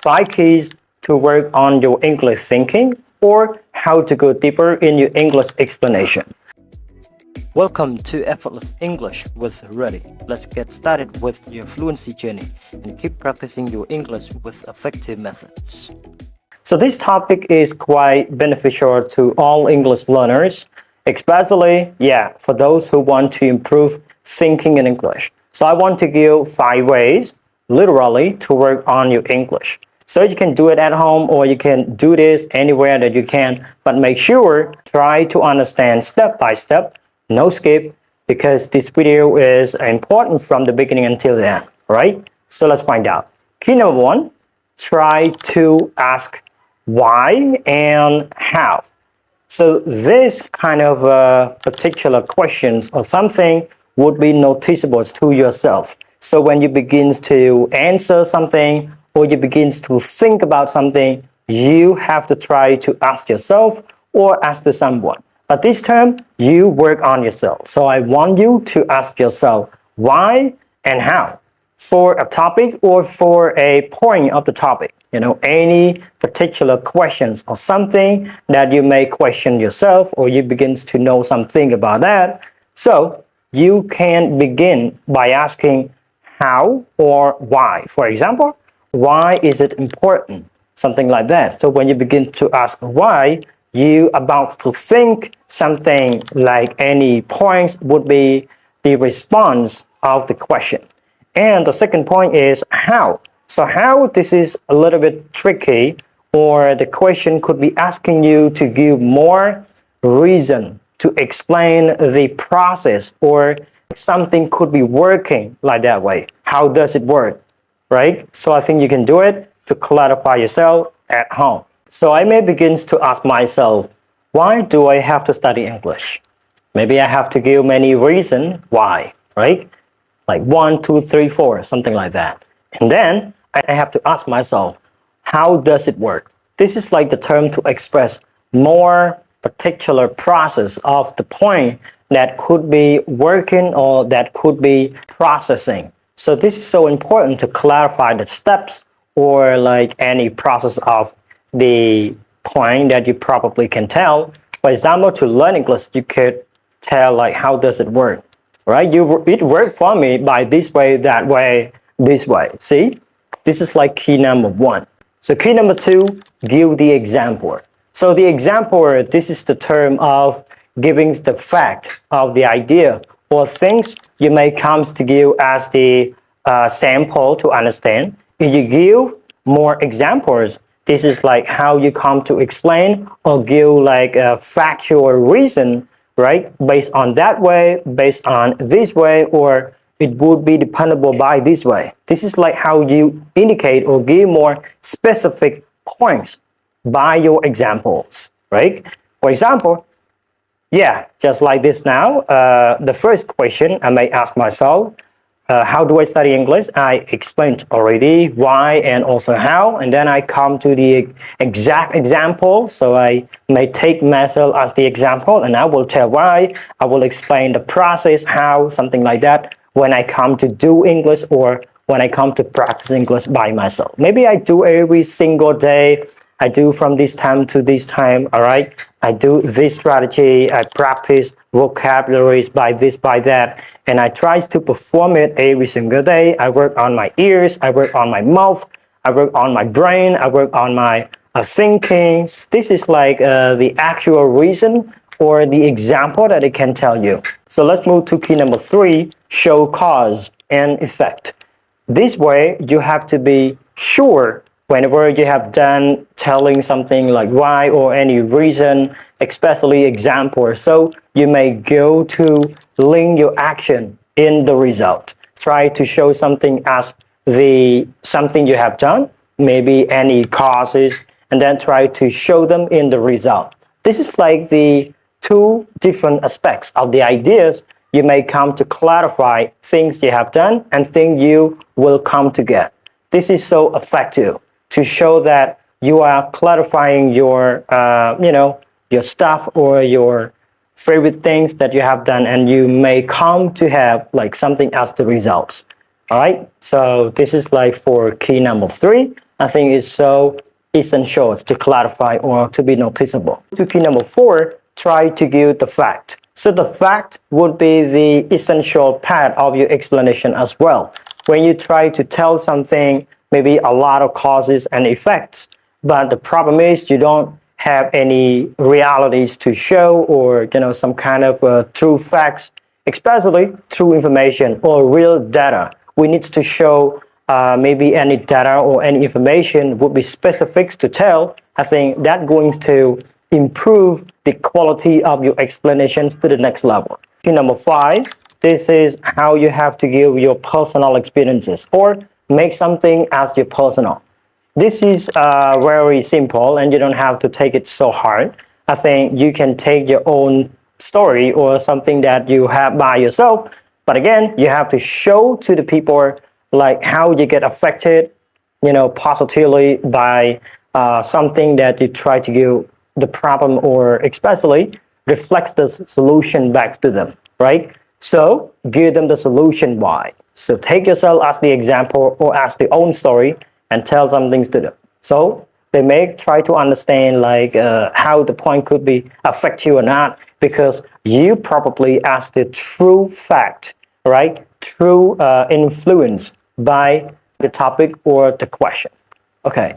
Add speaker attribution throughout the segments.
Speaker 1: 5 keys to work on your English thinking, or how to go deeper in your English explanation. Welcome to Effortless English with Ready. Let's get started with your fluency journey and keep practicing your English with effective methods. So this topic is quite beneficial to all English learners, especially, for those who want to improve thinking in English. So I want to give 5 ways, literally, to work on your English. So you can do it at home or you can do this anywhere that you can, but make sure, try to understand step by step, no skip, because this video is important from the beginning until the end, right? So let's find out. Key number 1, try to ask why and how. So this kind of particular questions or something would be noticeable to yourself. So when you begin to answer something or you begin to think about something, you have to try to ask yourself or ask to someone. But this time, you work on yourself. So I want you to ask yourself why and how for a topic or for a point of the topic. Any particular questions or something that you may question yourself or you begin to know something about that. So you can begin by asking how or why. For example, why is it important? Something like that. So when you begin to ask why, you about to think something like any points would be the response of the question. And the second point is how. So how, this is a little bit tricky, or the question could be asking you to give more reason to explain the process, or something could be working like that way. How does it work, right? So I think you can do it to clarify yourself at home. So I may begin to ask myself, why do I have to study English? Maybe I have to give many reasons why, right? Like 1, 2, 3, 4, something like that. And then I have to ask myself, how does it work? This is like the term to express more particular process of the point that could be working or that could be processing. So this is so important to clarify the steps or like any process of the point that you probably can tell. For example, to learn English, you could tell like how does it work, right? It worked for me by this way, that way, this way. See, this is like key number 1. So key number 2, give the example. So the example, this is the term of giving the fact of the idea or things you may come to give as the sample to understand. If you give more examples, this is like how you come to explain or give like a factual reason, right? Based on that way, based on this way, or it would be dependable by this way. This is like how you indicate or give more specific points by your examples, right? For example, just like this now, the first question I may ask myself, how do I study English? I explained already why and also how, and then I come to the exact example. So I may take myself as the example and I will tell why. I will explain the process, how, something like that, when I come to do English or when I come to practice English by myself. Maybe I do every single day. I do from this time to this time, all right? I do this strategy, I practice vocabularies by this, by that, and I try to perform it every single day. I work on my ears, I work on my mouth, I work on my brain, I work on my thinking. This is like the actual reason or the example that I can tell you. So let's move to key number 3, show cause and effect. This way, you have to be sure whenever you have done telling something like why or any reason, especially example. So you may go to link your action in the result. Try to show something as something you have done, maybe any causes, and then try to show them in the result. This is like the 2 different aspects of the ideas. You may come to clarify things you have done and things you will come to get. This is so effective to show that you are clarifying your, your stuff or your favorite things that you have done, and you may come to have like something as the results. All right. So this is like for key number 3, I think is so essential to clarify or to be noticeable. To key number 4, try to give the fact. So the fact would be the essential part of your explanation as well. When you try to tell something, maybe a lot of causes and effects, but the problem is you don't have any realities to show, or some kind of true facts, especially true information or real data. We need to show maybe any data or any information would be specifics to tell. I think that going to improve the quality of your explanations to the next level. Number 5, this is how you have to give your personal experiences or make something as your personal. This is very simple and you don't have to take it so hard. I think you can take your own story or something that you have by yourself, but again, you have to show to the people like how you get affected, positively by something that you try to give the problem, or especially reflects the solution back to them, right? So give them the solution why. So take yourself as the example or as the own story and tell some things to them. So they may try to understand like how the point could be affect you or not, because you probably ask the true fact, right? True influence by the topic or the question. Okay.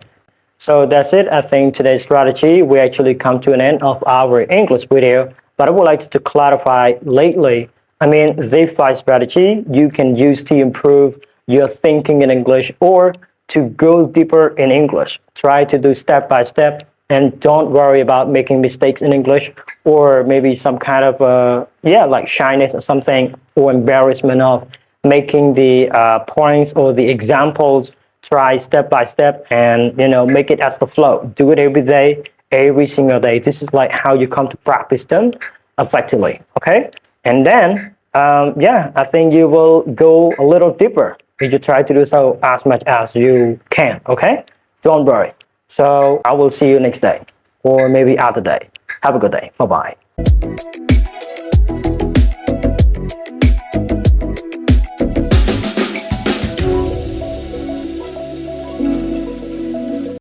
Speaker 1: So that's it. I think today's strategy, we actually come to an end of our English video, but I would like to clarify lately. I mean, this 5 strategy you can use to improve your thinking in English or to go deeper in English. Try to do step by step and don't worry about making mistakes in English or maybe some kind of, like shyness or something, or embarrassment of making the points or the examples. Try step by step and make it as the flow. Do it every day, every single day. This is like how you come to practice them effectively. Okay, and then I think you will go a little deeper if you try to do so as much as you can. Okay, don't worry. So I will see you next day or maybe other day. Have a good day. Bye bye.